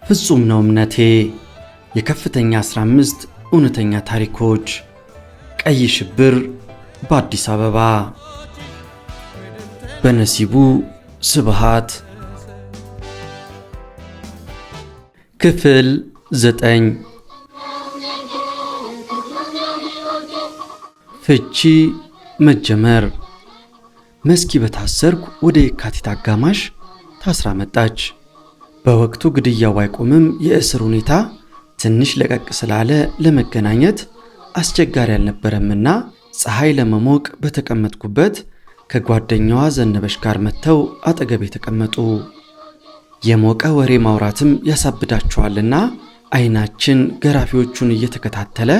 ፍጹም ነው እምነቴ የከፍተኛ 15 እውነተኛ ታሪኮች ቀይ ሽብር በአዲስ አበባ በነሲቡ ስብሃት ክፍል 9 ፍቺ መጀመር መስኪ በታሰርኩ ወደ የካቲት አጋማሽ ታስራ መጣች። በወቅቱ ግድያው አይቆምም የእስር ሁኔታ ትንሽ ለቀቅ ስላለ ለመገናኘት አስቸጋሪ አልነበረምና ፀሐይ ለመሞቅ በተቀመጥኩበት ከጓደኛዋ ዘነበሽ ጋር መተው አጠገቤ ተቀመጡ። የሞቀ ወሬ ማውራትም ያሳብዳቸዋልና አይናችን ገራፊዎቹን እየተከታተለ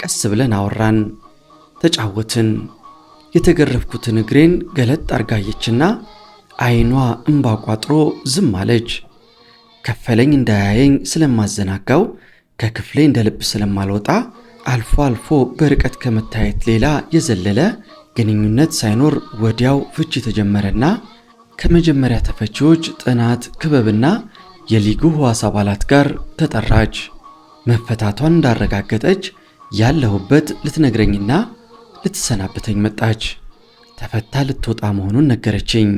ቀስ ብለን አወራን፣ ተጫወትን። የተገረፍኩትን እግሬን ገለጥ አርጋየችና አይኗ እንባ ቋጥሮ ዝም አለች። ከፈለኝ እንዳያየኝ ስለማዘናጋው ከክፍሌ እንደ ልብ ስለማልወጣ አልፎ አልፎ በርቀት ከመታየት ሌላ የዘለለ ግንኙነት ሳይኖር ወዲያው ፍቺ ተጀመረና ከመጀመሪያ ተፈቺዎች ጥናት ክበብና የሊጉ ህዋስ አባላት ጋር ተጠራች። መፈታቷን እንዳረጋገጠች ያለሁበት ልትነግረኝና ልትሰናበተኝ መጣች። ተፈታ ልትወጣ መሆኑን ነገረችኝ።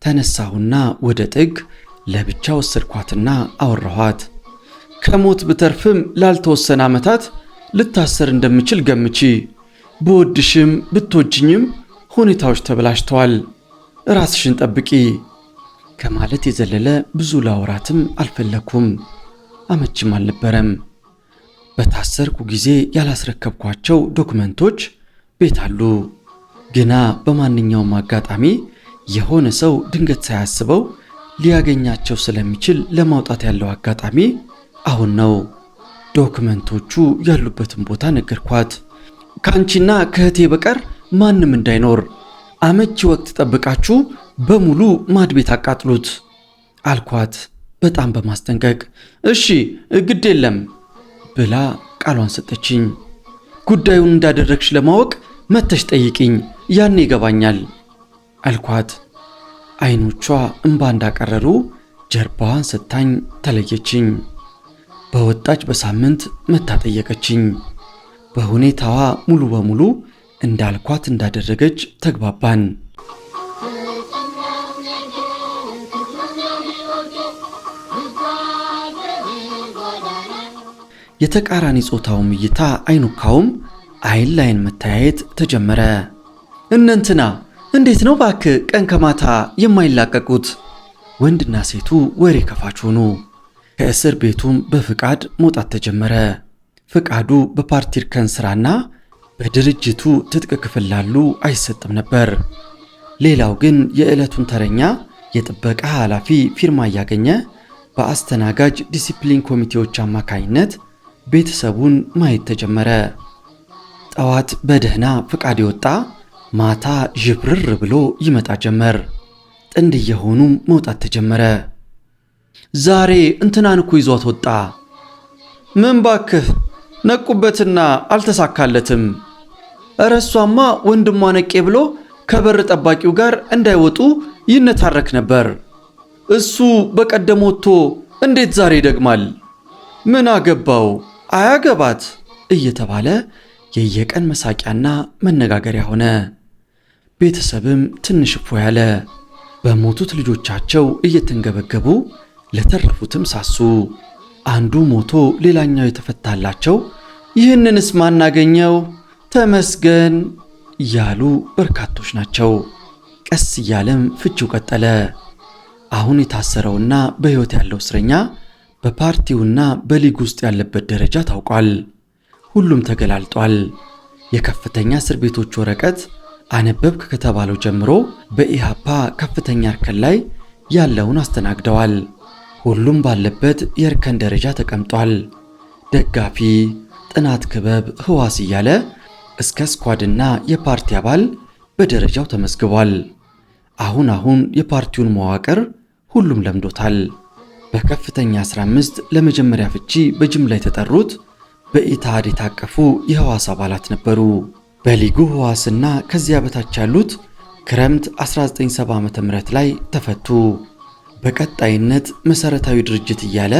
ተነሳሁና ወደ ጥግ ለብቻ ወሰድኳትና አወራኋት። ከሞት ብተርፍም ላልተወሰነ ዓመታት ልታሰር እንደምችል ገምቺ። በወድሽም ብትወጅኝም ሁኔታዎች ተበላሽተዋል። ራስሽን ጠብቂ ከማለት የዘለለ ብዙ ላወራትም አልፈለኩም። አመችም አልነበረም። በታሰርኩ ጊዜ ያላስረከብኳቸው ዶክመንቶች ቤት አሉ። ግና በማንኛውም አጋጣሚ የሆነ ሰው ድንገት ሳያስበው ሊያገኛቸው ስለሚችል ለማውጣት ያለው አጋጣሚ አሁን ነው። ዶክመንቶቹ ያሉበትን ቦታ ነገርኳት። ካንቺና ከህቴ በቀር ማንም እንዳይኖር አመቺ ወቅት ጠብቃችሁ በሙሉ ማድቤት አቃጥሉት አልኳት በጣም በማስጠንቀቅ። እሺ ግድ የለም ብላ ቃሏን ሰጠችኝ። ጉዳዩን እንዳደረግሽ ለማወቅ መተሽ ጠይቂኝ፣ ያኔ ይገባኛል አልኳት። አይኖቿ እንባ እንዳቀረሩ ጀርባዋን ሰታኝ ተለየችኝ። በወጣች በሳምንት መታ ጠየቀችኝ። በሁኔታዋ ሙሉ በሙሉ እንዳልኳት እንዳደረገች ተግባባን። የተቃራኒ ጾታውም እይታ አይኑካውም አይን ላይን መተያየት ተጀመረ። እነንትና እንዴት ነው ባክ ቀን ከማታ የማይላቀቁት? ወንድና ሴቱ ወሬ ከፋች ሆኑ። ከእስር ቤቱም በፍቃድ መውጣት ተጀመረ። ፍቃዱ በፓርቲ እርከን ስራና በድርጅቱ ትጥቅ ክፍል ላሉ አይሰጥም ነበር። ሌላው ግን የዕለቱን ተረኛ የጥበቃ ኃላፊ ፊርማ እያገኘ በአስተናጋጅ ዲሲፕሊን ኮሚቴዎች አማካይነት ቤተሰቡን ማየት ተጀመረ። ጠዋት በደህና ፍቃድ ይወጣ፣ ማታ ዥብርር ብሎ ይመጣ ጀመር። ጥንድ የሆኑም መውጣት ተጀመረ። ዛሬ እንትናን እኮ ይዟት ወጣ። ምን ባክህ ነቁበትና አልተሳካለትም። እረሷማ ወንድሟ ነቄ ብሎ ከበር ጠባቂው ጋር እንዳይወጡ ይነታረክ ነበር። እሱ በቀደም ወጥቶ እንዴት ዛሬ ይደግማል? ምን አገባው አያገባት እየተባለ የየቀን መሳቂያና መነጋገሪያ ሆነ። ቤተሰብም ትንሽ እፎ ያለ፣ በሞቱት ልጆቻቸው እየተንገበገቡ ለተረፉትም ሳሱ። አንዱ ሞቶ ሌላኛው የተፈታላቸው ይህንንስ ማናገኘው ተመስገን ያሉ በርካቶች ናቸው። ቀስ እያለም ፍቺው ቀጠለ። አሁን የታሰረውና በሕይወት ያለው እስረኛ በፓርቲውና በሊግ ውስጥ ያለበት ደረጃ ታውቋል። ሁሉም ተገላልጧል። የከፍተኛ እስር ቤቶች ወረቀት አነበብክ ከተባለው ጀምሮ በኢሃፓ ከፍተኛ እርከን ላይ ያለውን አስተናግደዋል። ሁሉም ባለበት የእርከን ደረጃ ተቀምጧል። ደጋፊ፣ ጥናት ክበብ፣ ህዋስ እያለ እስከ ስኳድና የፓርቲ አባል በደረጃው ተመዝግቧል። አሁን የፓርቲውን መዋቅር ሁሉም ለምዶታል። በከፍተኛ 15 ለመጀመሪያ ፍቺ በጅምላ የተጠሩት በኢትሃድ የታቀፉ የህዋስ አባላት ነበሩ። በሊጉ ህዋስና ከዚያ በታች ያሉት ክረምት 1970 ዓ.ም ላይ ተፈቱ። በቀጣይነት መሰረታዊ ድርጅት እያለ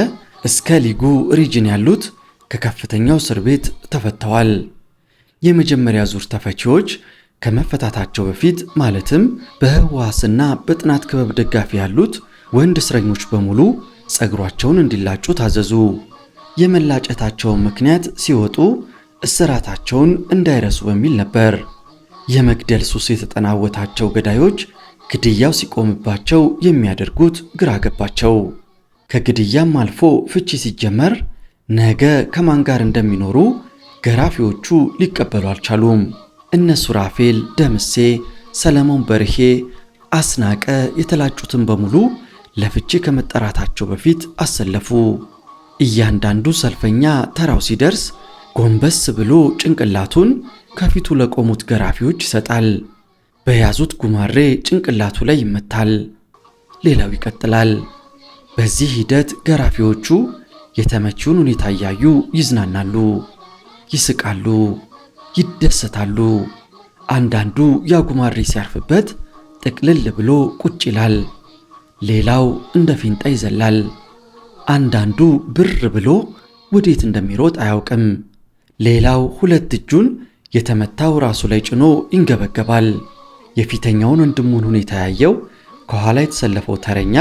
እስከ ሊጉ ሪጅን ያሉት ከከፍተኛው እስር ቤት ተፈተዋል። የመጀመሪያ ዙር ተፈቺዎች ከመፈታታቸው በፊት ማለትም በህዋስና በጥናት ክበብ ደጋፊ ያሉት ወንድ እስረኞች በሙሉ ጸጉራቸውን እንዲላጩ ታዘዙ። የመላጨታቸውን ምክንያት ሲወጡ እስራታቸውን እንዳይረሱ በሚል ነበር። የመግደል ሱስ የተጠናወታቸው ገዳዮች ግድያው ሲቆምባቸው የሚያደርጉት ግራ ገባቸው። ከግድያም አልፎ ፍቺ ሲጀመር ነገ ከማን ጋር እንደሚኖሩ ገራፊዎቹ ሊቀበሉ አልቻሉም። እነ ሱራፌል፣ ደምሴ፣ ሰለሞን በርሄ፣ አስናቀ የተላጩትን በሙሉ ለፍቺ ከመጠራታቸው በፊት አሰለፉ። እያንዳንዱ ሰልፈኛ ተራው ሲደርስ ጎንበስ ብሎ ጭንቅላቱን ከፊቱ ለቆሙት ገራፊዎች ይሰጣል። በያዙት ጉማሬ ጭንቅላቱ ላይ ይመታል። ሌላው ይቀጥላል። በዚህ ሂደት ገራፊዎቹ የተመቺውን ሁኔታ እያዩ ይዝናናሉ፣ ይስቃሉ፣ ይደሰታሉ። አንዳንዱ ያጉማሬ ሲያርፍበት ጥቅልል ብሎ ቁጭ ይላል። ሌላው እንደ ፊንጣ ይዘላል። አንዳንዱ ብር ብሎ ወዴት እንደሚሮጥ አያውቅም። ሌላው ሁለት እጁን የተመታው ራሱ ላይ ጭኖ ይንገበገባል። የፊተኛውን ወንድሙን ሁኔታ ያየው ከኋላ የተሰለፈው ተረኛ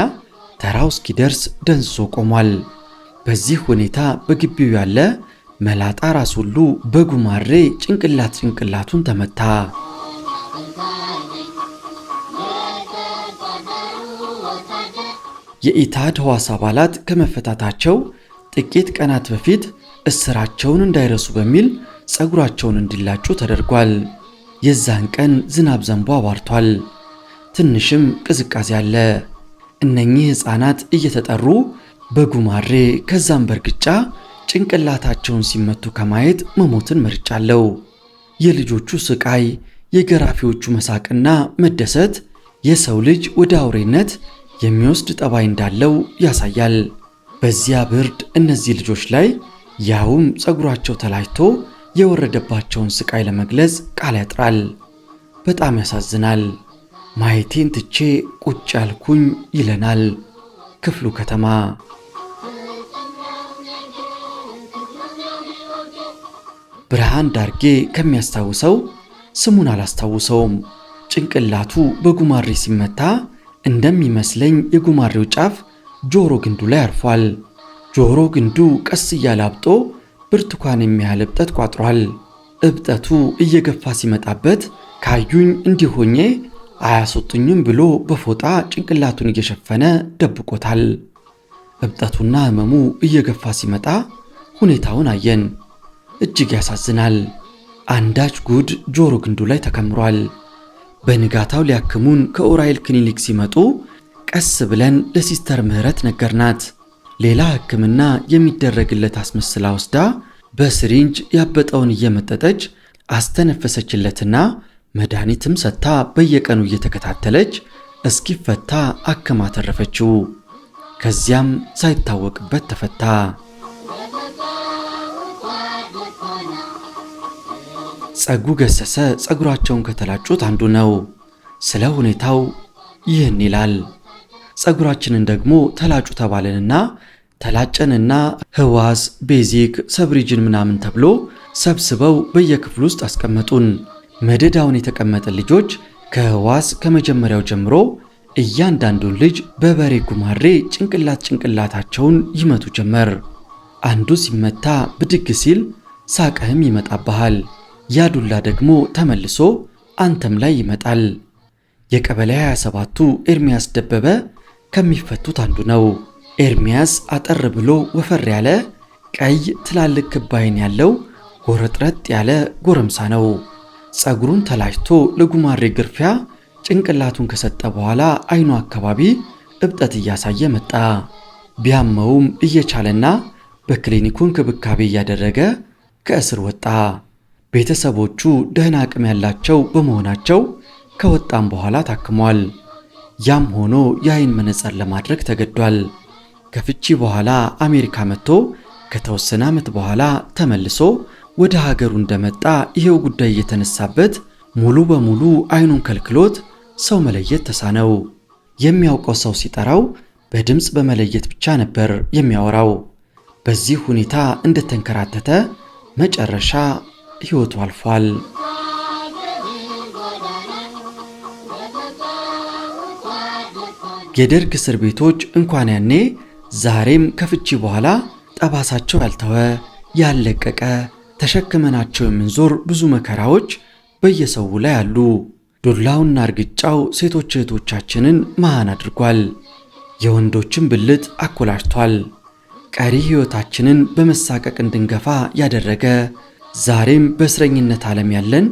ተራው እስኪደርስ ደንዝዞ ቆሟል። በዚህ ሁኔታ በግቢው ያለ መላጣ ራስ ሁሉ በጉማሬ ጭንቅላቱን ተመታ። የኢትሃድ ህዋስ አባላት ከመፈታታቸው ጥቂት ቀናት በፊት እስራቸውን እንዳይረሱ በሚል ጸጉራቸውን እንዲላጩ ተደርጓል። የዛን ቀን ዝናብ ዘንቦ አባርቷል። ትንሽም ቅዝቃዜ አለ። እነኚህ ሕፃናት እየተጠሩ በጉማሬ ከዛም በርግጫ ጭንቅላታቸውን ሲመቱ ከማየት መሞትን መርጫለሁ። የልጆቹ ስቃይ፣ የገራፊዎቹ መሳቅና መደሰት የሰው ልጅ ወደ አውሬነት የሚወስድ ጠባይ እንዳለው ያሳያል። በዚያ ብርድ እነዚህ ልጆች ላይ ያውም ጸጉራቸው ተላጭቶ የወረደባቸውን ስቃይ ለመግለጽ ቃል ያጥራል። በጣም ያሳዝናል። ማየቴን ትቼ ቁጭ ያልኩኝ ይለናል ክፍሉ ከተማ። ብርሃን ዳርጌ ከሚያስታውሰው ስሙን አላስታውሰውም። ጭንቅላቱ በጉማሬ ሲመታ እንደሚመስለኝ የጉማሬው ጫፍ ጆሮ ግንዱ ላይ አርፏል። ጆሮ ግንዱ ቀስ እያለ አብጦ ብርቱካን የሚያህል እብጠት ቋጥሯል። እብጠቱ እየገፋ ሲመጣበት ካዩኝ እንዲሆኜ አያስወጡኝም ብሎ በፎጣ ጭንቅላቱን እየሸፈነ ደብቆታል። እብጠቱና ህመሙ እየገፋ ሲመጣ ሁኔታውን አየን። እጅግ ያሳዝናል። አንዳች ጉድ ጆሮ ግንዱ ላይ ተከምሯል። በንጋታው ሊያክሙን ከኡራኤል ክሊኒክ ሲመጡ ቀስ ብለን ለሲስተር ምህረት ነገርናት። ሌላ ሕክምና የሚደረግለት አስመስላ ወስዳ በስሪንጅ ያበጠውን እየመጠጠች አስተነፈሰችለትና መድኃኒትም ሰጥታ በየቀኑ እየተከታተለች እስኪፈታ አክማ ተረፈችው። ከዚያም ሳይታወቅበት ተፈታ። ጸጉ ገሰሰ ጸጉራቸውን ከተላጩት አንዱ ነው። ስለ ሁኔታው ይህን ይላል። ጸጉራችንን ደግሞ ተላጩ ተባለንና ተላጨንና ህዋስ፣ ቤዚክ፣ ሰብሪጅን ምናምን ተብሎ ሰብስበው በየክፍሉ ውስጥ አስቀመጡን። መደዳውን የተቀመጠ ልጆች ከህዋስ ከመጀመሪያው ጀምሮ እያንዳንዱን ልጅ በበሬ ጉማሬ ጭንቅላታቸውን ይመቱ ጀመር። አንዱ ሲመታ ብድግ ሲል ሳቀህም ይመጣብሃል። ያዱላ ደግሞ ተመልሶ አንተም ላይ ይመጣል። የቀበሌ 27ቱ ኤርሚያስ ደበበ ከሚፈቱት አንዱ ነው። ኤርሚያስ አጠር ብሎ ወፈር ያለ ቀይ ትላልቅ ክብ ዓይን ያለው ጎረጥረጥ ያለ ጎረምሳ ነው። ጸጉሩን ተላጭቶ ለጉማሬ ግርፊያ ጭንቅላቱን ከሰጠ በኋላ ዓይኑ አካባቢ እብጠት እያሳየ መጣ። ቢያመውም እየቻለና በክሊኒኩ እንክብካቤ እያደረገ ከእስር ወጣ። ቤተሰቦቹ ደህና አቅም ያላቸው በመሆናቸው ከወጣም በኋላ ታክሟል። ያም ሆኖ የአይን መነጽር ለማድረግ ተገዷል። ከፍቺ በኋላ አሜሪካ መጥቶ ከተወሰነ ዓመት በኋላ ተመልሶ ወደ ሀገሩ እንደመጣ ይሄው ጉዳይ እየተነሳበት ሙሉ በሙሉ አይኑን ከልክሎት ሰው መለየት ተሳነው። የሚያውቀው ሰው ሲጠራው በድምፅ በመለየት ብቻ ነበር የሚያወራው። በዚህ ሁኔታ እንደተንከራተተ መጨረሻ ሕይወቱ አልፏል። የደርግ እስር ቤቶች እንኳን ያኔ ዛሬም ከፍቺ በኋላ ጠባሳቸው ያልተወ ያለቀቀ ተሸክመናቸው የምንዞር ብዙ መከራዎች በየሰው ላይ አሉ። ዱላውና እርግጫው ሴቶች እህቶቻችንን መሃን አድርጓል። የወንዶችን ብልት አኮላሽቷል። ቀሪ ሕይወታችንን በመሳቀቅ እንድንገፋ ያደረገ ዛሬም በእስረኝነት ዓለም ያለን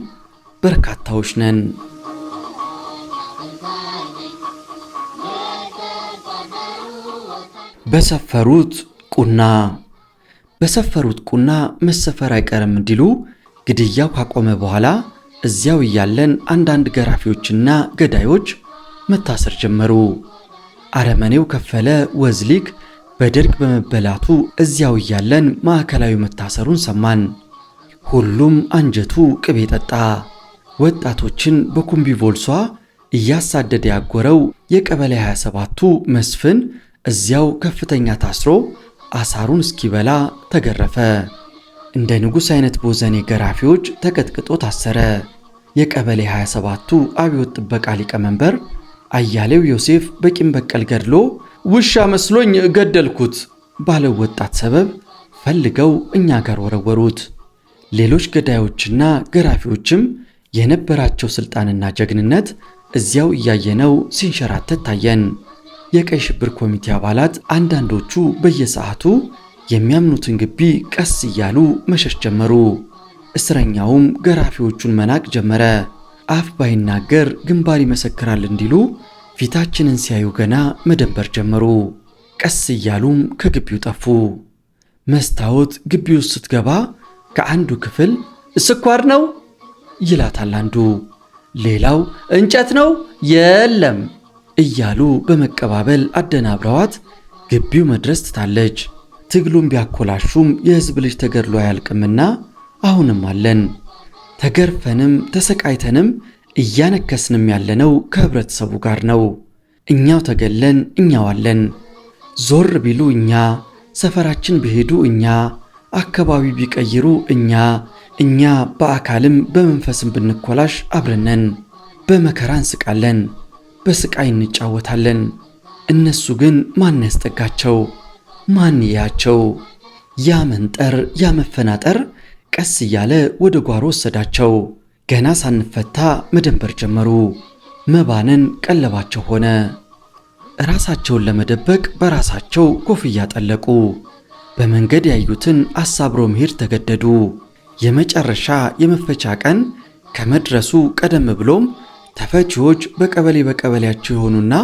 በርካታዎች ነን። በሰፈሩት ቁና መሰፈር አይቀርም እንዲሉ ግድያው ካቆመ በኋላ እዚያው እያለን አንዳንድ ገራፊዎችና ገዳዮች መታሰር ጀመሩ። አረመኔው ከፈለ ወዝሊግ በደርግ በመበላቱ እዚያው እያለን ማዕከላዊ መታሰሩን ሰማን። ሁሉም አንጀቱ ቅቤ ጠጣ። ወጣቶችን በኩምቢ ቮልሷ እያሳደደ ያጎረው የቀበሌ 27ቱ መስፍን እዚያው ከፍተኛ ታስሮ አሳሩን እስኪበላ ተገረፈ። እንደ ንጉሥ አይነት ቦዘኔ ገራፊዎች ተቀጥቅጦ ታሰረ። የቀበሌ 27ቱ አብዮት ጥበቃ ሊቀመንበር አያሌው ዮሴፍ በቂም በቀል ገድሎ ውሻ መስሎኝ ገደልኩት ባለው ወጣት ሰበብ ፈልገው እኛ ጋር ወረወሩት። ሌሎች ገዳዮችና ገራፊዎችም የነበራቸው ስልጣንና ጀግንነት እዚያው እያየነው ሲንሸራተት ታየን። የቀይ ሽብር ኮሚቴ አባላት አንዳንዶቹ በየሰዓቱ የሚያምኑትን ግቢ ቀስ እያሉ መሸሽ ጀመሩ። እስረኛውም ገራፊዎቹን መናቅ ጀመረ። አፍ ባይናገር ግንባር ይመሰክራል እንዲሉ ፊታችንን ሲያዩ ገና መደንበር ጀመሩ። ቀስ እያሉም ከግቢው ጠፉ። መስታወት ግቢ ውስጥ ስትገባ ከአንዱ ክፍል ስኳር ነው ይላታል አንዱ፣ ሌላው እንጨት ነው የለም እያሉ በመቀባበል አደናብረዋት ግቢው መድረስ ትታለች። ትግሉን ቢያኮላሹም የሕዝብ ልጅ ተገድሎ አያልቅምና አሁንም አለን። ተገርፈንም ተሰቃይተንም እያነከስንም ያለነው ከህብረተሰቡ ጋር ነው። እኛው ተገለን እኛው አለን። ዞር ቢሉ እኛ፣ ሰፈራችን ቢሄዱ እኛ፣ አካባቢ ቢቀይሩ እኛ በአካልም በመንፈስም ብንኮላሽ አብረነን። በመከራ እንስቃለን፣ በስቃይ እንጫወታለን። እነሱ ግን ማን ያስጠጋቸው? ማን ያያቸው? ያ መንጠር ያ መፈናጠር ቀስ እያለ ወደ ጓሮ ወሰዳቸው። ገና ሳንፈታ መደንበር ጀመሩ። መባነን ቀለባቸው ሆነ። ራሳቸውን ለመደበቅ በራሳቸው ኮፍያ ጠለቁ። በመንገድ ያዩትን አሳብሮ መሄድ ተገደዱ። የመጨረሻ የመፈቻ ቀን ከመድረሱ ቀደም ብሎም ተፈቺዎች በቀበሌያቸው የሆኑና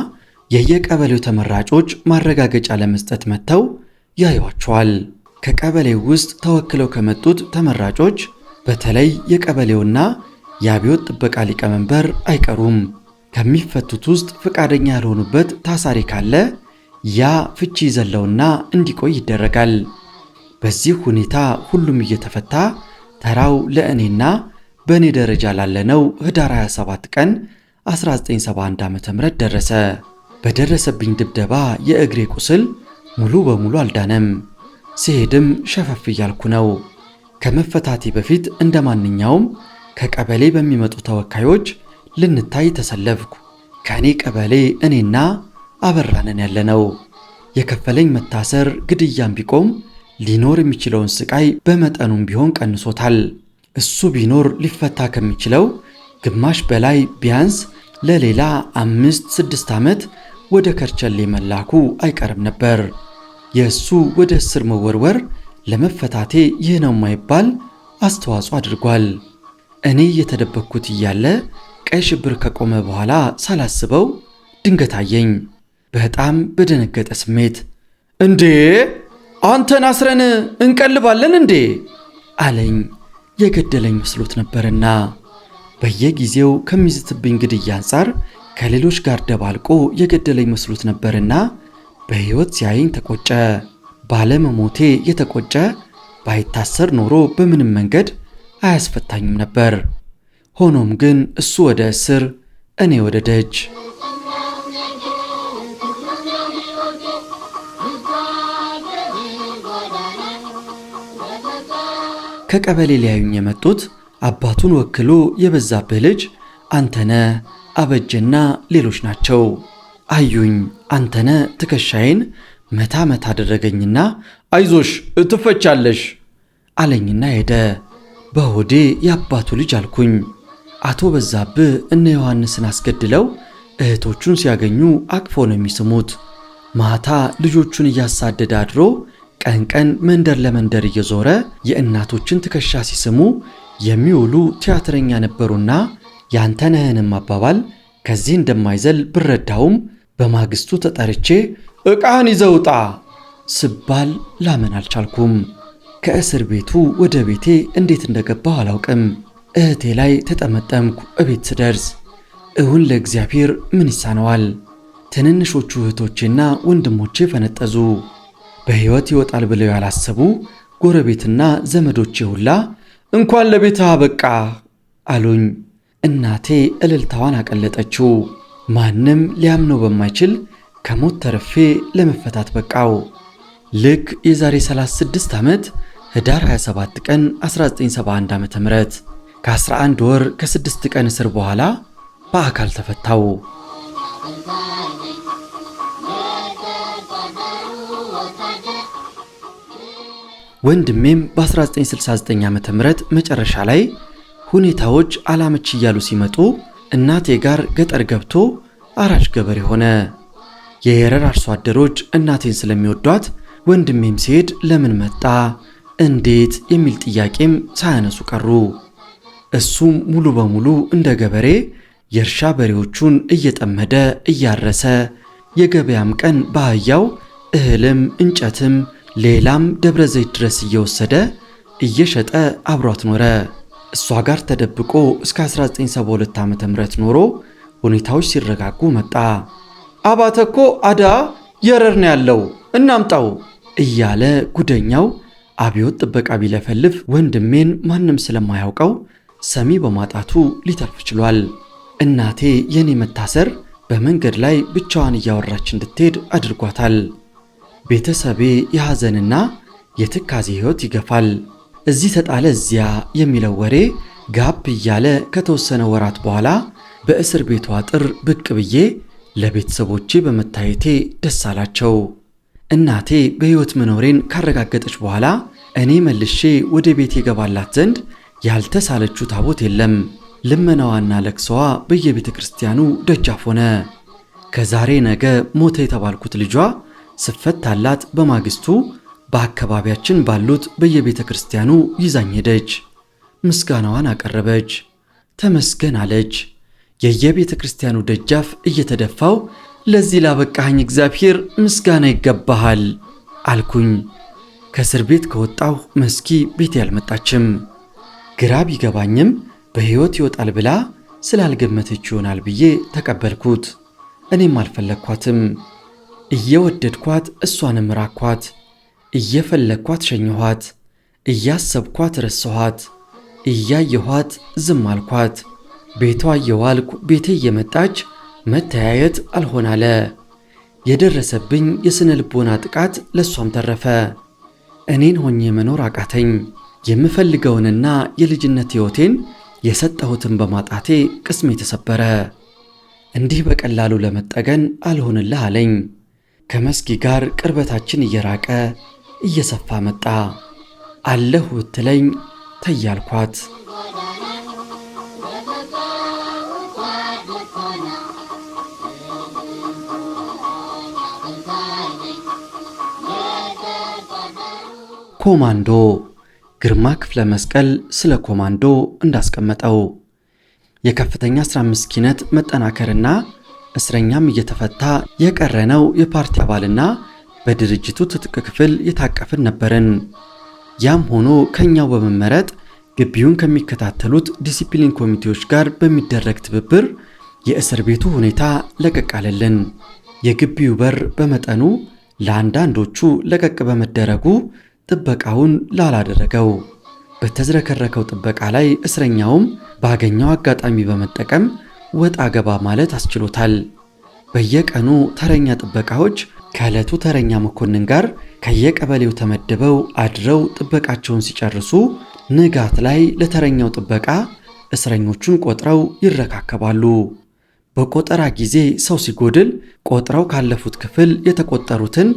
የየቀበሌው ተመራጮች ማረጋገጫ ለመስጠት መጥተው ያዩዋቸዋል። ከቀበሌው ውስጥ ተወክለው ከመጡት ተመራጮች በተለይ የቀበሌውና የአብዮት ጥበቃ ሊቀመንበር አይቀሩም። ከሚፈቱት ውስጥ ፈቃደኛ ያልሆኑበት ታሳሪ ካለ ያ ፍቺ ይዘለውና እንዲቆይ ይደረጋል። በዚህ ሁኔታ ሁሉም እየተፈታ ተራው ለእኔና በእኔ ደረጃ ላለነው ህዳር 27 ቀን 1971 ዓ.ም ደረሰ። በደረሰብኝ ድብደባ የእግሬ ቁስል ሙሉ በሙሉ አልዳነም። ሲሄድም ሸፈፍ እያልኩ ነው። ከመፈታቴ በፊት እንደ ማንኛውም ከቀበሌ በሚመጡ ተወካዮች ልንታይ ተሰለፍኩ። ከኔ ቀበሌ እኔና አበራነን ያለነው። የከፈለኝ መታሰር ግድያም ቢቆም ሊኖር የሚችለውን ስቃይ በመጠኑም ቢሆን ቀንሶታል። እሱ ቢኖር ሊፈታ ከሚችለው ግማሽ በላይ ቢያንስ ለሌላ 5-6 ዓመት ወደ ከርቸሌ መላኩ አይቀርም ነበር። የእሱ ወደ እስር መወርወር ለመፈታቴ ይህ ነው የማይባል አስተዋጽኦ አድርጓል። እኔ እየተደበቅኩት እያለ ቀይ ሽብር ከቆመ በኋላ ሳላስበው ድንገት አየኝ። በጣም በደነገጠ ስሜት እንዴ አንተን አስረን እንቀልባለን እንዴ አለኝ። የገደለኝ መስሎት ነበርና በየጊዜው ከሚዝትብኝ ግድያ አንጻር ከሌሎች ጋር ደባልቆ የገደለኝ መስሎት ነበርና በሕይወት ሲያየኝ ተቆጨ። ባለመሞቴ የተቆጨ ባይታሰር ኖሮ በምንም መንገድ አያስፈታኝም ነበር። ሆኖም ግን እሱ ወደ እስር፣ እኔ ወደ ደጅ። ከቀበሌ ሊያዩኝ የመጡት አባቱን ወክሎ የበዛብህ ልጅ አንተነህ አበጀና ሌሎች ናቸው። አዩኝ። አንተነህ ትከሻዬን መታ መታ አደረገኝና አይዞሽ ትፈቻለሽ አለኝና ሄደ። በሆዴ የአባቱ ልጅ አልኩኝ። አቶ በዛብህ እነ ዮሐንስን አስገድለው እህቶቹን ሲያገኙ አቅፎ ነው የሚስሙት። ማታ ልጆቹን እያሳደደ አድሮ ቀን ቀን መንደር ለመንደር እየዞረ የእናቶችን ትከሻ ሲስሙ የሚውሉ ቲያትረኛ ነበሩና ያንተነህንም አባባል ከዚህ እንደማይዘል ብረዳውም በማግስቱ ተጠርቼ ዕቃህን ይዘውጣ ስባል ላመን አልቻልኩም። ከእስር ቤቱ ወደ ቤቴ እንዴት እንደገባሁ አላውቅም። እህቴ ላይ ተጠመጠምኩ። እቤት ስደርስ እውን ለእግዚአብሔር ምን ይሳነዋል? ትንንሾቹ እህቶቼና ወንድሞቼ ፈነጠዙ። በሕይወት ይወጣል ብለው ያላሰቡ ጎረቤትና ዘመዶቼ ሁላ እንኳን ለቤትህ አበቃ አሉኝ። እናቴ እልልታዋን አቀለጠችው። ማንም ሊያምነው በማይችል ከሞት ተርፌ ለመፈታት በቃው። ልክ የዛሬ 36 ዓመት ህዳር 27 ቀን 1971 ዓ.ም ከ11 ወር ከ6 ቀን እስር በኋላ በአካል ተፈታው። ወንድሜም በ1969 ዓ.ም መጨረሻ ላይ ሁኔታዎች አላመች እያሉ ሲመጡ እናቴ ጋር ገጠር ገብቶ አራሽ ገበሬ ሆነ። የየረር አርሶ አደሮች እናቴን ስለሚወዷት ወንድሜም ሲሄድ ለምን መጣ እንዴት የሚል ጥያቄም ሳያነሱ ቀሩ። እሱም ሙሉ በሙሉ እንደ ገበሬ የእርሻ በሬዎቹን እየጠመደ እያረሰ የገበያም ቀን በአህያው እህልም እንጨትም ሌላም ደብረ ዘይት ድረስ እየወሰደ እየሸጠ አብሯት ኖረ። እሷ ጋር ተደብቆ እስከ 1972 ዓ.ም ኖሮ ሁኔታዎች ሲረጋጉ መጣ። አባተ እኮ አዳ የረር ነው ያለው እናምጣው እያለ ጉደኛው አብዮት ጥበቃ ቢለፈልፍ ወንድሜን ማንም ስለማያውቀው ሰሚ በማጣቱ ሊተርፍ ችሏል። እናቴ የኔ መታሰር በመንገድ ላይ ብቻዋን እያወራች እንድትሄድ አድርጓታል። ቤተሰቤ የሐዘንና የትካዜ ሕይወት ይገፋል። እዚህ ተጣለ እዚያ የሚለው ወሬ ጋብ እያለ ከተወሰነ ወራት በኋላ በእስር ቤቱ አጥር ብቅ ብዬ ለቤተሰቦቼ በመታየቴ ደስ አላቸው። እናቴ በሕይወት መኖሬን ካረጋገጠች በኋላ እኔ መልሼ ወደ ቤት የገባላት ዘንድ ያልተሳለችው ታቦት የለም። ልመናዋና ለቅሶዋ በየቤተ ክርስቲያኑ ደጃፍ ሆነ። ከዛሬ ነገ ሞተ የተባልኩት ልጇ ስፈታላት በማግስቱ በአካባቢያችን ባሉት በየቤተ ክርስቲያኑ ይዛኝ ሄደች። ምስጋናዋን አቀረበች። ተመስገን አለች። የየቤተ ክርስቲያኑ ደጃፍ እየተደፋው ለዚህ ላበቃኸኝ እግዚአብሔር ምስጋና ይገባሃል አልኩኝ። ከእስር ቤት ከወጣሁ መስኪ ቤቴ አልመጣችም። ግራ ቢገባኝም በሕይወት ይወጣል ብላ ስላልገመተች ይሆናል ብዬ ተቀበልኩት። እኔም አልፈለግኳትም። እየወደድኳት እሷንም ራኳት። እየፈለግኳት ሸኘኋት። እያሰብኳት ረሳኋት። እያየኋት ዝም አልኳት። ቤቷ እየዋልኩ ቤቴ እየመጣች መተያየት አልሆን አለ። የደረሰብኝ የስነ ልቦና ጥቃት ለሷም ተረፈ። እኔን ሆኜ መኖር አቃተኝ። የምፈልገውንና የልጅነት ሕይወቴን የሰጠሁትን በማጣቴ ቅስሜ ተሰበረ። እንዲህ በቀላሉ ለመጠገን አልሆንልህ አለኝ። ከመስኪ ጋር ቅርበታችን እየራቀ እየሰፋ መጣ። አለሁ ብትለኝ ተያልኳት። ኮማንዶ ግርማ ክፍለ መስቀል ስለ ኮማንዶ እንዳስቀመጠው የከፍተኛ 15 ኪነት መጠናከርና እስረኛም እየተፈታ የቀረነው የፓርቲ አባልና በድርጅቱ ትጥቅ ክፍል የታቀፍን ነበርን። ያም ሆኖ ከኛው በመመረጥ ግቢውን ከሚከታተሉት ዲሲፕሊን ኮሚቴዎች ጋር በሚደረግ ትብብር የእስር ቤቱ ሁኔታ ለቀቅ አለልን። የግቢው በር በመጠኑ ለአንዳንዶቹ ለቀቅ በመደረጉ ጥበቃውን ላላደረገው በተዝረከረከው ጥበቃ ላይ እስረኛውም ባገኘው አጋጣሚ በመጠቀም ወጣ ገባ ማለት አስችሎታል። በየቀኑ ተረኛ ጥበቃዎች ከዕለቱ ተረኛ መኮንን ጋር ከየቀበሌው ተመድበው አድረው ጥበቃቸውን ሲጨርሱ ንጋት ላይ ለተረኛው ጥበቃ እስረኞቹን ቆጥረው ይረካከባሉ። በቆጠራ ጊዜ ሰው ሲጎድል ቆጥረው ካለፉት ክፍል የተቆጠሩትን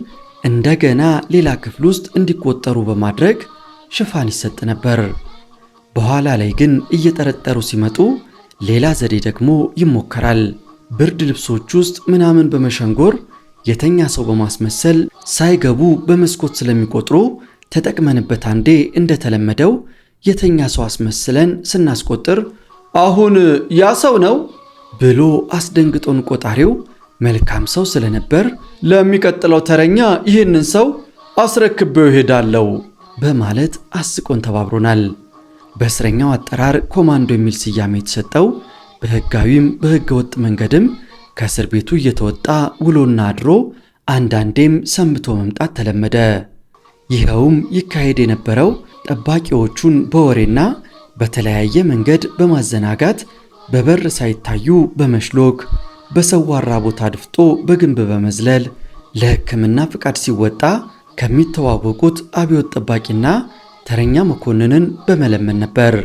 እንደገና ሌላ ክፍል ውስጥ እንዲቆጠሩ በማድረግ ሽፋን ይሰጥ ነበር። በኋላ ላይ ግን እየጠረጠሩ ሲመጡ ሌላ ዘዴ ደግሞ ይሞከራል። ብርድ ልብሶች ውስጥ ምናምን በመሸንጎር የተኛ ሰው በማስመሰል ሳይገቡ በመስኮት ስለሚቆጥሩ ተጠቅመንበት አንዴ እንደተለመደው የተኛ ሰው አስመስለን ስናስቆጥር አሁን ያ ሰው ነው ብሎ አስደንግጦን ቆጣሪው መልካም ሰው ስለነበር ለሚቀጥለው ተረኛ ይህንን ሰው አስረክቤው ይሄዳለው በማለት አስቆን ተባብሮናል። በእስረኛው አጠራር ኮማንዶ የሚል ስያሜ የተሰጠው በሕጋዊም በሕገ ወጥ መንገድም ከእስር ቤቱ እየተወጣ ውሎና አድሮ አንዳንዴም ሰንብቶ መምጣት ተለመደ። ይኸውም ይካሄድ የነበረው ጠባቂዎቹን በወሬና በተለያየ መንገድ በማዘናጋት በበር ሳይታዩ በመሽሎክ በሰዋራ ቦታ ድፍጦ በግንብ በመዝለል ለሕክምና ፍቃድ ሲወጣ ከሚተዋወቁት አብዮት ጠባቂና ተረኛ መኮንንን በመለመን ነበር።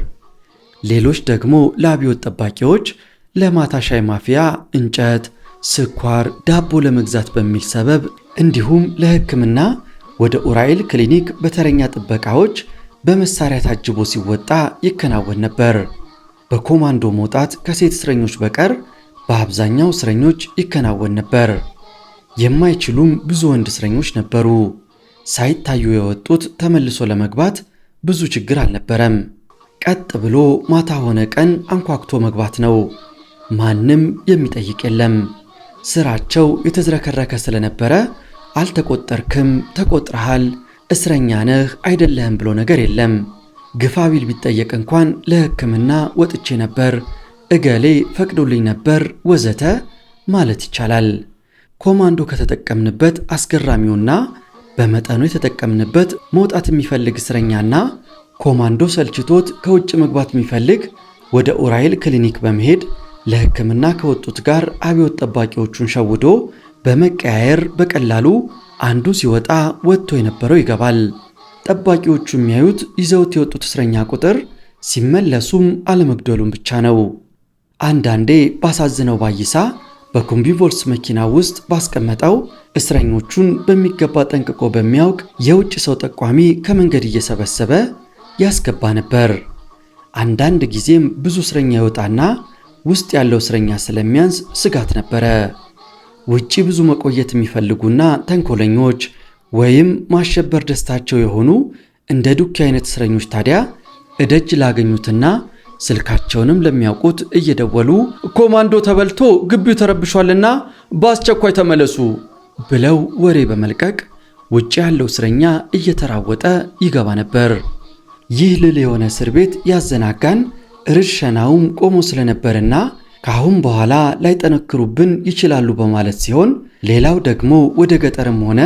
ሌሎች ደግሞ ለአብዮት ጠባቂዎች ለማታ ሻይ ማፊያ እንጨት፣ ስኳር፣ ዳቦ ለመግዛት በሚል ሰበብ እንዲሁም ለሕክምና ወደ ኡራኤል ክሊኒክ በተረኛ ጥበቃዎች በመሳሪያ ታጅቦ ሲወጣ ይከናወን ነበር። በኮማንዶ መውጣት ከሴት እስረኞች በቀር በአብዛኛው እስረኞች ይከናወን ነበር። የማይችሉም ብዙ ወንድ እስረኞች ነበሩ። ሳይታዩ የወጡት ተመልሶ ለመግባት ብዙ ችግር አልነበረም። ቀጥ ብሎ ማታ ሆነ ቀን አንኳኩቶ መግባት ነው። ማንም የሚጠይቅ የለም። ስራቸው የተዝረከረከ ስለነበረ አልተቆጠርክም፣ ተቆጥረሃል፣ እስረኛ ነህ አይደለህም ብሎ ነገር የለም። ግፋቢል ቢጠየቅ እንኳን ለሕክምና ወጥቼ ነበር፣ እገሌ ፈቅዶልኝ ነበር ወዘተ ማለት ይቻላል። ኮማንዶ ከተጠቀምንበት አስገራሚውና በመጠኑ የተጠቀምንበት መውጣት የሚፈልግ እስረኛና ኮማንዶ ሰልችቶት ከውጭ መግባት የሚፈልግ ወደ ኡራኤል ክሊኒክ በመሄድ ለሕክምና ከወጡት ጋር አብዮት ጠባቂዎቹን ሸውዶ በመቀያየር በቀላሉ አንዱ ሲወጣ ወጥቶ የነበረው ይገባል። ጠባቂዎቹ የሚያዩት ይዘውት የወጡት እስረኛ ቁጥር ሲመለሱም አለመግደሉም ብቻ ነው። አንዳንዴ ባሳዝነው ባይሳ በኮምቢቮልስ መኪና ውስጥ ባስቀመጠው እስረኞቹን በሚገባ ጠንቅቆ በሚያውቅ የውጭ ሰው ጠቋሚ ከመንገድ እየሰበሰበ ያስገባ ነበር። አንዳንድ ጊዜም ብዙ እስረኛ ይወጣና ውስጥ ያለው እስረኛ ስለሚያንስ ስጋት ነበረ። ውጪ ብዙ መቆየት የሚፈልጉና ተንኮለኞች ወይም ማሸበር ደስታቸው የሆኑ እንደ ዱኪ አይነት እስረኞች ታዲያ እደጅ ላገኙትና ስልካቸውንም ለሚያውቁት እየደወሉ ኮማንዶ ተበልቶ ግቢው ተረብሿልና በአስቸኳይ ተመለሱ ብለው ወሬ በመልቀቅ ውጪ ያለው እስረኛ እየተራወጠ ይገባ ነበር። ይህ ልል የሆነ እስር ቤት ያዘናጋን ርሸናውም ቆሞ ስለነበርና ካሁን በኋላ ላይጠነክሩብን ይችላሉ በማለት ሲሆን፣ ሌላው ደግሞ ወደ ገጠርም ሆነ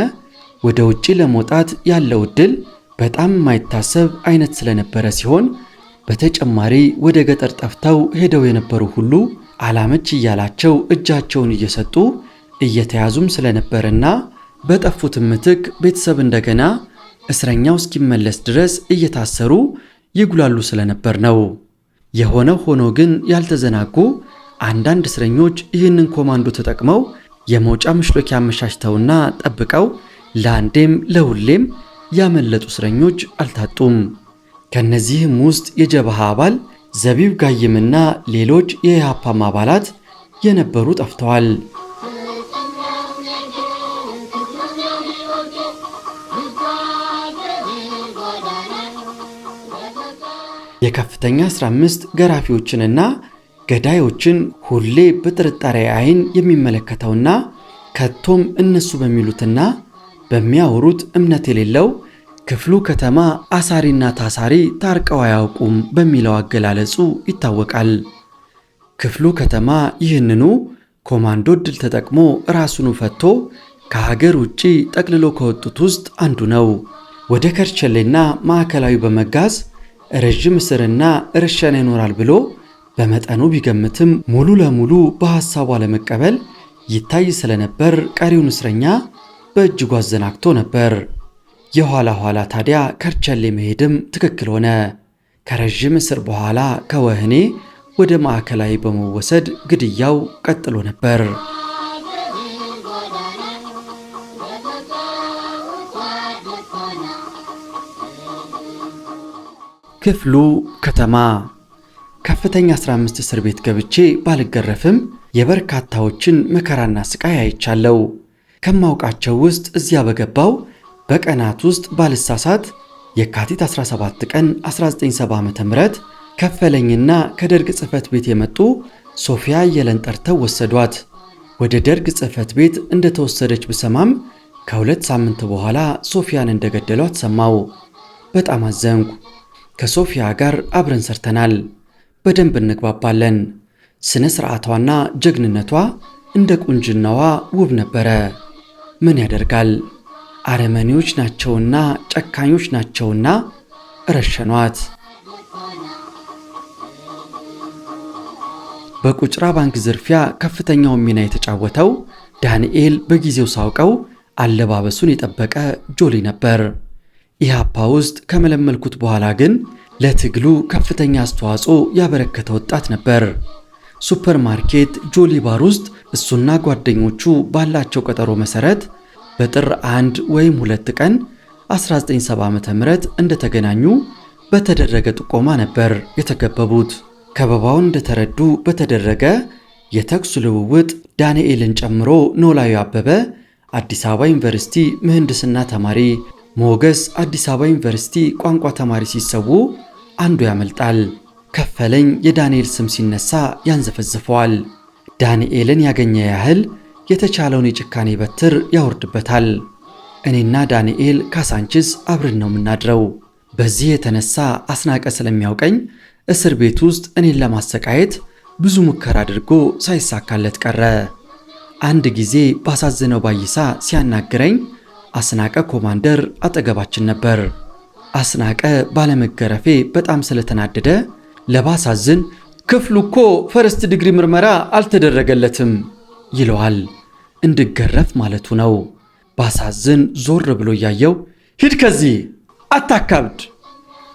ወደ ውጪ ለመውጣት ያለው ዕድል በጣም የማይታሰብ አይነት ስለነበረ ሲሆን፣ በተጨማሪ ወደ ገጠር ጠፍተው ሄደው የነበሩ ሁሉ አላመች እያላቸው እጃቸውን እየሰጡ እየተያዙም ስለነበርና በጠፉትም ምትክ ቤተሰብ እንደገና እስረኛው እስኪመለስ ድረስ እየታሰሩ ይጉላሉ ስለነበር ነው። የሆነው ሆኖ ግን ያልተዘናጉ አንዳንድ እስረኞች ይህንን ኮማንዶ ተጠቅመው የመውጫ መሽሎኪያ አመቻችተውና ጠብቀው ለአንዴም ለሁሌም ያመለጡ እስረኞች አልታጡም። ከነዚህም ውስጥ የጀበሃ አባል ዘቢብ ጋይምና ሌሎች የኢሃፓም አባላት የነበሩ ጠፍተዋል። የከፍተኛ 15 ገራፊዎችንና ገዳዮችን ሁሌ በጥርጣሬ አይን የሚመለከተውና ከቶም እነሱ በሚሉትና በሚያወሩት እምነት የሌለው ክፍሉ ከተማ አሳሪና ታሳሪ ታርቀው አያውቁም በሚለው አገላለጹ ይታወቃል። ክፍሉ ከተማ ይህንኑ ኮማንዶ ድል ተጠቅሞ ራሱን ፈቶ ከሀገር ውጪ ጠቅልሎ ከወጡት ውስጥ አንዱ ነው። ወደ ከርቸሌና ማዕከላዊ በመጋዝ ረዥም እስርና ርሸና ይኖራል ብሎ በመጠኑ ቢገምትም ሙሉ ለሙሉ በሐሳቡ አለመቀበል ይታይ ስለነበር ቀሪውን እስረኛ በእጅጉ አዘናግቶ ነበር። የኋላ ኋላ ታዲያ ከርቸሌ መሄድም ትክክል ሆነ። ከረዥም እስር በኋላ ከወህኔ ወደ ማዕከላዊ በመወሰድ ግድያው ቀጥሎ ነበር። ክፍሉ ከተማ ከፍተኛ 15 እስር ቤት ገብቼ ባልገረፍም የበርካታዎችን መከራና ስቃይ አይቻለው። ከማውቃቸው ውስጥ እዚያ በገባው በቀናት ውስጥ ባልሳሳት የካቲት 17 ቀን 1970 ዓ.ም ከፈለኝና ከደርግ ጽሕፈት ቤት የመጡ ሶፊያ አየለን ጠርተው ወሰዷት። ወደ ደርግ ጽሕፈት ቤት እንደተወሰደች ብሰማም ከ2 ሳምንት በኋላ ሶፊያን እንደገደሏት ሰማው። በጣም አዘንኩ። ከሶፊያ ጋር አብረን ሰርተናል። በደንብ እንግባባለን። ስነ ስርዓቷና ጀግንነቷ እንደ ቁንጅናዋ ውብ ነበረ። ምን ያደርጋል፣ አረመኔዎች ናቸውና ጨካኞች ናቸውና ረሸኗት። በቁጭራ ባንክ ዝርፊያ ከፍተኛውን ሚና የተጫወተው ዳንኤል በጊዜው ሳውቀው አለባበሱን የጠበቀ ጆሊ ነበር። ኢሃፓ ውስጥ ከመለመልኩት በኋላ ግን ለትግሉ ከፍተኛ አስተዋጽኦ ያበረከተ ወጣት ነበር። ሱፐርማርኬት ጆሊ ባር ውስጥ እሱና ጓደኞቹ ባላቸው ቀጠሮ መሰረት በጥር 1 ወይም 2 ቀን 1970 ዓ.ም እንደተገናኙ በተደረገ ጥቆማ ነበር የተከበቡት። ከበባውን እንደተረዱ በተደረገ የተኩስ ልውውጥ ዳንኤልን ጨምሮ ኖላዊ አበበ አዲስ አበባ ዩኒቨርሲቲ ምህንድስና ተማሪ፣ ሞገስ አዲስ አበባ ዩኒቨርሲቲ ቋንቋ ተማሪ ሲሰዉ አንዱ ያመልጣል። ከፈለኝ የዳንኤል ስም ሲነሳ ያንዘፈዝፈዋል። ዳንኤልን ያገኘ ያህል የተቻለውን የጭካኔ በትር ያወርድበታል። እኔና ዳንኤል ካሳንችስ አብረን ነው የምናድረው። በዚህ የተነሳ አስናቀ ስለሚያውቀኝ እስር ቤት ውስጥ እኔን ለማሰቃየት ብዙ ሙከራ አድርጎ ሳይሳካለት ቀረ። አንድ ጊዜ ባሳዝነው ባይሳ ሲያናግረኝ አስናቀ ኮማንደር አጠገባችን ነበር። አስናቀ ባለመገረፌ በጣም ስለተናደደ ለባሳዝን ክፍሉ እኮ ፈርስት ዲግሪ ምርመራ አልተደረገለትም ይለዋል። እንድገረፍ ማለቱ ነው። ባሳዝን ዞር ብሎ እያየው ሂድ ከዚህ አታካብድ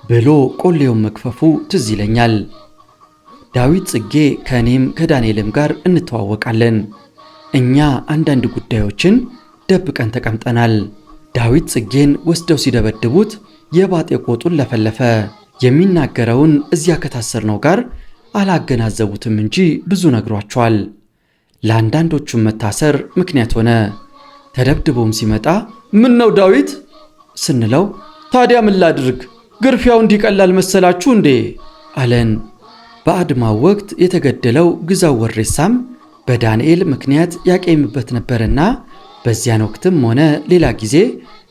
ብሎ ቆሌውን መክፈፉ ትዝ ይለኛል። ዳዊት ጽጌ ከእኔም ከዳንኤልም ጋር እንተዋወቃለን። እኛ አንዳንድ ጉዳዮችን ደብቀን ተቀምጠናል። ዳዊት ጽጌን ወስደው ሲደበድቡት የባጤ ቆጡን ለፈለፈ። የሚናገረውን እዚያ ከታሰርነው ጋር አላገናዘቡትም እንጂ ብዙ ነግሯቸዋል። ለአንዳንዶቹም መታሰር ምክንያት ሆነ። ተደብድቦም ሲመጣ ምን ነው ዳዊት ስንለው ታዲያ ምን ላድርግ ግርፊያው እንዲቀላል መሰላችሁ እንዴ አለን። በአድማው ወቅት የተገደለው ግዛው ወሬሳም በዳንኤል ምክንያት ያቄምበት ነበርና በዚያን ወቅትም ሆነ ሌላ ጊዜ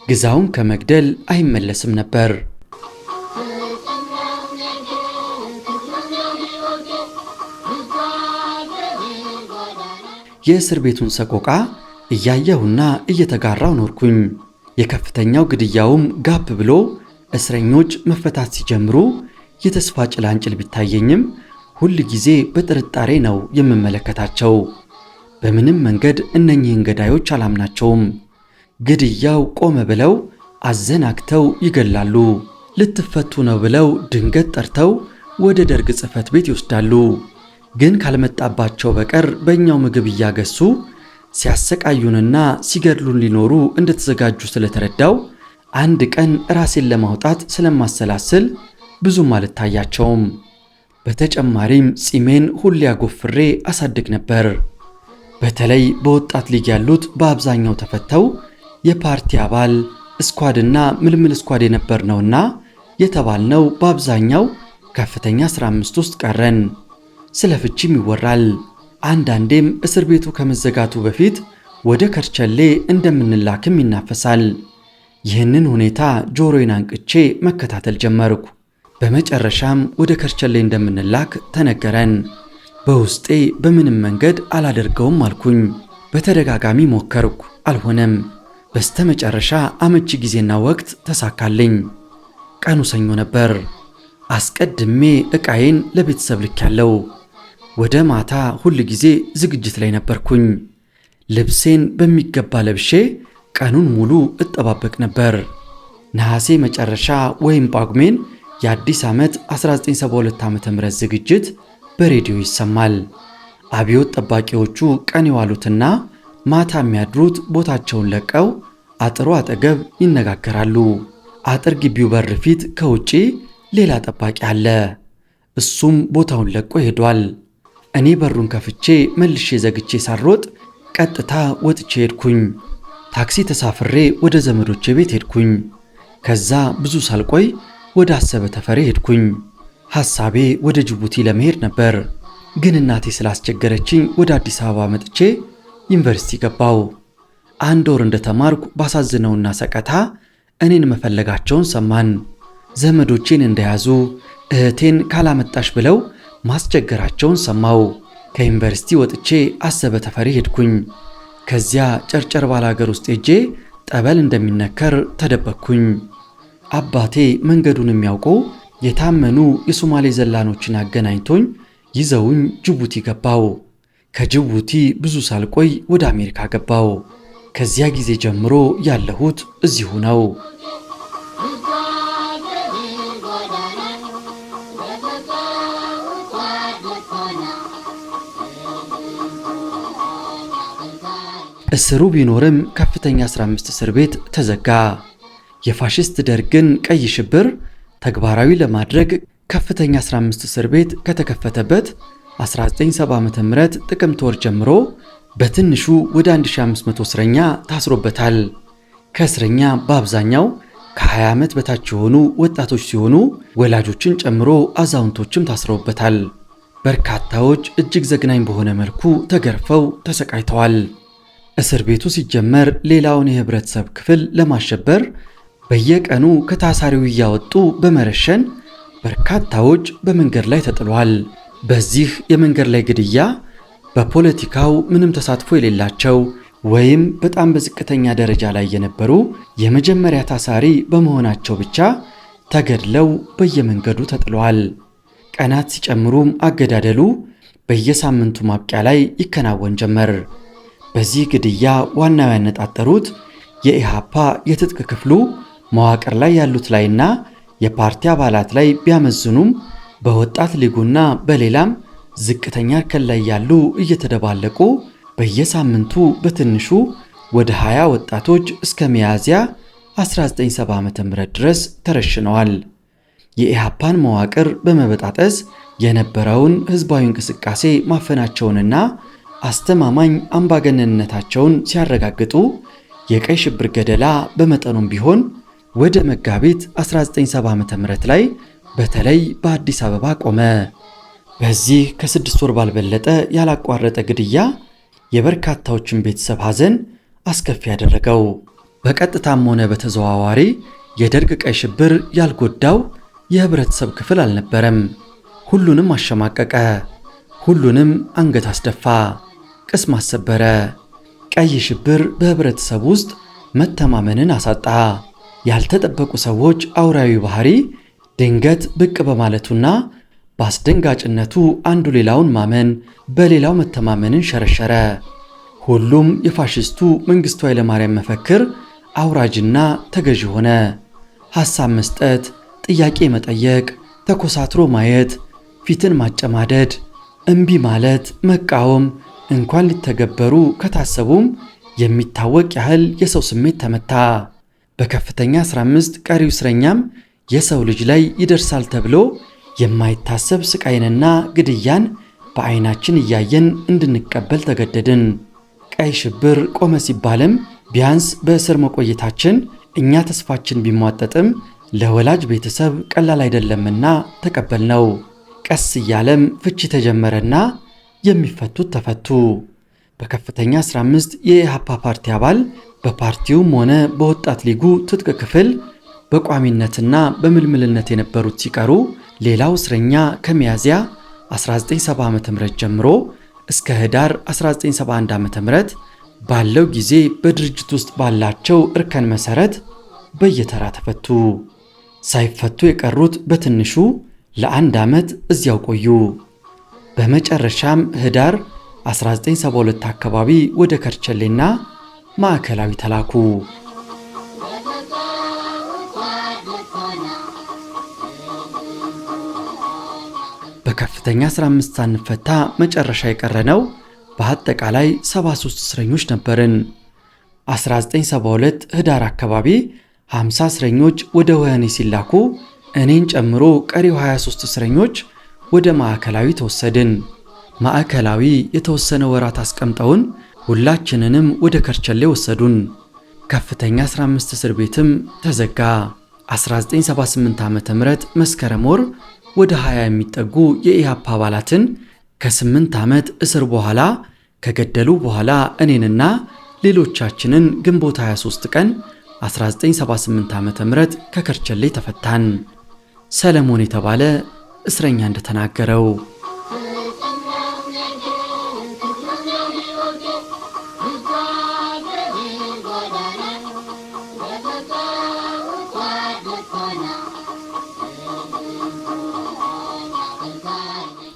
ግዛውን ከመግደል አይመለስም ነበር። የእስር ቤቱን ሰቆቃ እያየሁና እየተጋራው ኖርኩኝ። የከፍተኛው ግድያውም ጋብ ብሎ እስረኞች መፈታት ሲጀምሩ የተስፋ ጭላንጭል ቢታየኝም ሁል ጊዜ በጥርጣሬ ነው የምመለከታቸው። በምንም መንገድ እነኚህን ገዳዮች አላምናቸውም። ግድያው ቆመ ብለው አዘናግተው ይገላሉ። ልትፈቱ ነው ብለው ድንገት ጠርተው ወደ ደርግ ጽሕፈት ቤት ይወስዳሉ። ግን ካልመጣባቸው በቀር በእኛው ምግብ እያገሱ ሲያሰቃዩንና ሲገድሉን ሊኖሩ እንደተዘጋጁ ስለተረዳው አንድ ቀን ራሴን ለማውጣት ስለማሰላስል ብዙም አልታያቸውም። በተጨማሪም ጺሜን ሁሌ አጎፍሬ አሳድግ ነበር። በተለይ በወጣት ሊግ ያሉት በአብዛኛው ተፈተው የፓርቲ አባል ስኳድና ምልምል ስኳድ የነበርነውና የተባልነው በአብዛኛው ከፍተኛ 15 ውስጥ ቀረን። ስለ ፍቺም ይወራል። አንዳንዴም እስር ቤቱ ከመዘጋቱ በፊት ወደ ከርቸሌ እንደምንላክም ይናፈሳል። ይህንን ሁኔታ ጆሮዬን አንቅቼ መከታተል ጀመርኩ። በመጨረሻም ወደ ከርቸሌ እንደምንላክ ተነገረን። በውስጤ በምንም መንገድ አላደርገውም አልኩኝ። በተደጋጋሚ ሞከርኩ፣ አልሆነም። በስተመጨረሻ አመቺ ጊዜና ወቅት ተሳካልኝ። ቀኑ ሰኞ ነበር። አስቀድሜ ዕቃዬን ለቤተሰብ ልኬያለሁ። ወደ ማታ ሁል ጊዜ ዝግጅት ላይ ነበርኩኝ። ልብሴን በሚገባ ለብሼ ቀኑን ሙሉ እጠባበቅ ነበር። ነሐሴ መጨረሻ ወይም ጳጉሜን የአዲስ ዓመት 1972 ዓ.ም ዝግጅት በሬዲዮ ይሰማል። አብዮት ጠባቂዎቹ ቀን የዋሉትና ማታ የሚያድሩት ቦታቸውን ለቀው አጥሩ አጠገብ ይነጋገራሉ። አጥር ግቢው በር ፊት ከውጪ ሌላ ጠባቂ አለ። እሱም ቦታውን ለቆ ሄዷል። እኔ በሩን ከፍቼ መልሼ ዘግቼ ሳልሮጥ ቀጥታ ወጥቼ ሄድኩኝ። ታክሲ ተሳፍሬ ወደ ዘመዶቼ ቤት ሄድኩኝ። ከዛ ብዙ ሳልቆይ ወደ አሰበ ተፈሪ ሄድኩኝ። ሐሳቤ ወደ ጅቡቲ ለመሄድ ነበር፣ ግን እናቴ ስላስቸገረችኝ ወደ አዲስ አበባ መጥቼ ዩኒቨርሲቲ ገባው። 1 ወር እንደተማርኩ ባሳዝነውና ሰቀታ እኔን መፈለጋቸውን ሰማን። ዘመዶቼን እንደያዙ እህቴን ካላመጣሽ ብለው ማስቸገራቸውን ሰማው። ከዩኒቨርሲቲ ወጥቼ አሰበ ተፈሪ ሄድኩኝ። ከዚያ ጨርጨር ባላገር ውስጥ ሄጄ ጠበል እንደሚነከር ተደበቅኩኝ። አባቴ መንገዱን የሚያውቁ የታመኑ የሶማሌ ዘላኖችን አገናኝቶኝ ይዘውኝ ጅቡቲ ገባው። ከጅቡቲ ብዙ ሳልቆይ ወደ አሜሪካ ገባው። ከዚያ ጊዜ ጀምሮ ያለሁት እዚሁ ነው። እስሩ ቢኖርም ከፍተኛ 15 እስር ቤት ተዘጋ። የፋሽስት ደርግን ቀይ ሽብር ተግባራዊ ለማድረግ ከፍተኛ 15 እስር ቤት ከተከፈተበት 1970 ዓ.ም ጥቅምት ወር ጀምሮ በትንሹ ወደ 1500 እስረኛ ታስሮበታል። ከእስረኛ በአብዛኛው ከ20 ዓመት በታች የሆኑ ወጣቶች ሲሆኑ ወላጆችን ጨምሮ አዛውንቶችም ታስረውበታል። በርካታዎች እጅግ ዘግናኝ በሆነ መልኩ ተገርፈው ተሰቃይተዋል። እስር ቤቱ ሲጀመር ሌላውን የህብረተሰብ ክፍል ለማሸበር በየቀኑ ከታሳሪው እያወጡ በመረሸን በርካታዎች በመንገድ ላይ ተጥሏል። በዚህ የመንገድ ላይ ግድያ በፖለቲካው ምንም ተሳትፎ የሌላቸው ወይም በጣም በዝቅተኛ ደረጃ ላይ የነበሩ የመጀመሪያ ታሳሪ በመሆናቸው ብቻ ተገድለው በየመንገዱ ተጥለዋል። ቀናት ሲጨምሩም አገዳደሉ በየሳምንቱ ማብቂያ ላይ ይከናወን ጀመር። በዚህ ግድያ ዋናው ያነጣጠሩት የኢሃፓ የትጥቅ ክፍሉ መዋቅር ላይ ያሉት ላይና የፓርቲ አባላት ላይ ቢያመዝኑም በወጣት ሊጉና በሌላም ዝቅተኛ እርከን ላይ ያሉ እየተደባለቁ በየሳምንቱ በትንሹ ወደ 20 ወጣቶች እስከ ሚያዝያ 1970 ዓ.ም ድረስ ተረሽነዋል። የኢሃፓን መዋቅር በመበጣጠስ የነበረውን ህዝባዊ እንቅስቃሴ ማፈናቸውንና አስተማማኝ አምባገነንነታቸውን ሲያረጋግጡ የቀይ ሽብር ገደላ በመጠኑም ቢሆን ወደ መጋቢት 1970 ዓ.ም ላይ በተለይ በአዲስ አበባ ቆመ። በዚህ ከ6 ወር ባልበለጠ ያላቋረጠ ግድያ የበርካታዎችን ቤተሰብ ሐዘን አስከፊ ያደረገው። በቀጥታም ሆነ በተዘዋዋሪ የደርግ ቀይ ሽብር ያልጎዳው የህብረተሰብ ክፍል አልነበረም። ሁሉንም አሸማቀቀ፣ ሁሉንም አንገት አስደፋ፣ ቅስም አሰበረ። ቀይ ሽብር በህብረተሰብ ውስጥ መተማመንን አሳጣ። ያልተጠበቁ ሰዎች አውራዊ ባህሪ ድንገት ብቅ በማለቱና በአስደንጋጭነቱ አንዱ ሌላውን ማመን በሌላው መተማመንን ሸረሸረ። ሁሉም የፋሽስቱ መንግስቱ ኃይለማርያም መፈክር አውራጅና ተገዢ ሆነ። ሐሳብ መስጠት፣ ጥያቄ መጠየቅ፣ ተኮሳትሮ ማየት፣ ፊትን ማጨማደድ፣ እምቢ ማለት፣ መቃወም እንኳን ሊተገበሩ ከታሰቡም የሚታወቅ ያህል የሰው ስሜት ተመታ። በከፍተኛ 15 ቀሪው እስረኛም የሰው ልጅ ላይ ይደርሳል ተብሎ የማይታሰብ ስቃይንና ግድያን በዓይናችን እያየን እንድንቀበል ተገደድን። ቀይ ሽብር ቆመ ሲባልም ቢያንስ በእስር መቆየታችን እኛ ተስፋችን ቢሟጠጥም ለወላጅ ቤተሰብ ቀላል አይደለምና ተቀበልነው። ቀስ እያለም ፍቺ ተጀመረና የሚፈቱት ተፈቱ። በከፍተኛ 15 የኢሃፓ ፓርቲ አባል በፓርቲውም ሆነ በወጣት ሊጉ ትጥቅ ክፍል በቋሚነትና በምልምልነት የነበሩት ሲቀሩ ሌላው እስረኛ ከሚያዝያ 1970 ዓ.ም ጀምሮ እስከ ህዳር 1971 ዓ.ም ባለው ጊዜ በድርጅት ውስጥ ባላቸው እርከን መሰረት በየተራ ተፈቱ። ሳይፈቱ የቀሩት በትንሹ ለ1 ዓመት እዚያው ቆዩ። በመጨረሻም ህዳር 1972 አካባቢ ወደ ከርቸሌና ማዕከላዊ ተላኩ። በከፍተኛ 15 ሳንፈታ መጨረሻ የቀረነው በአጠቃላይ 73 እስረኞች ነበርን። 1972 ህዳር አካባቢ 50 እስረኞች ወደ ወህኒ ሲላኩ እኔን ጨምሮ ቀሪው 23 እስረኞች ወደ ማዕከላዊ ተወሰድን። ማዕከላዊ የተወሰነ ወራት አስቀምጠውን ሁላችንንም ወደ ከርቸሌ ወሰዱን። ከፍተኛ 15 እስር ቤትም ተዘጋ። 1978 ዓ.ም መስከረም ወር ወደ 20 የሚጠጉ የኢሃፓ አባላትን ከ8 ዓመት እስር በኋላ ከገደሉ በኋላ እኔንና ሌሎቻችንን ግንቦት 23 ቀን 1978 ዓ.ም ከከርቸሌ ተፈታን። ሰለሞን የተባለ እስረኛ እንደተናገረው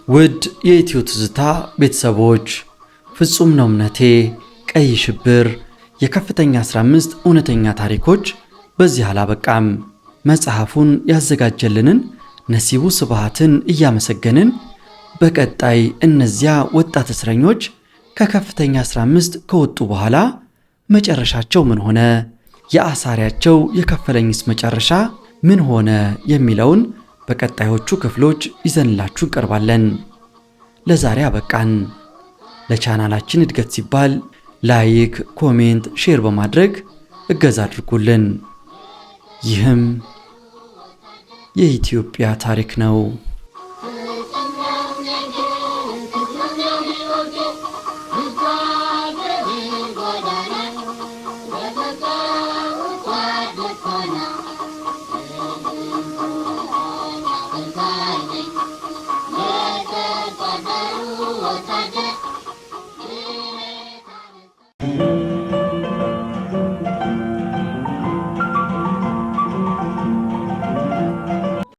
ውድ የኢትዮ ትዝታ ቤተሰቦች፣ ፍጹም ነው እምነቴ፣ ቀይ ሽብር፣ የከፍተኛ 15 እውነተኛ ታሪኮች በዚህ አላበቃም። መጽሐፉን ያዘጋጀልንን ነሲቡ ስብሃትን እያመሰገንን በቀጣይ እነዚያ ወጣት እስረኞች ከከፍተኛ 15 ከወጡ በኋላ መጨረሻቸው ምን ሆነ፣ የአሳሪያቸው የከፈለኝስ መጨረሻ ምን ሆነ የሚለውን በቀጣዮቹ ክፍሎች ይዘንላችሁ እንቀርባለን። ለዛሬ አበቃን። ለቻናላችን እድገት ሲባል ላይክ፣ ኮሜንት፣ ሼር በማድረግ እገዛ አድርጉልን። ይህም የኢትዮጵያ ታሪክ ነው።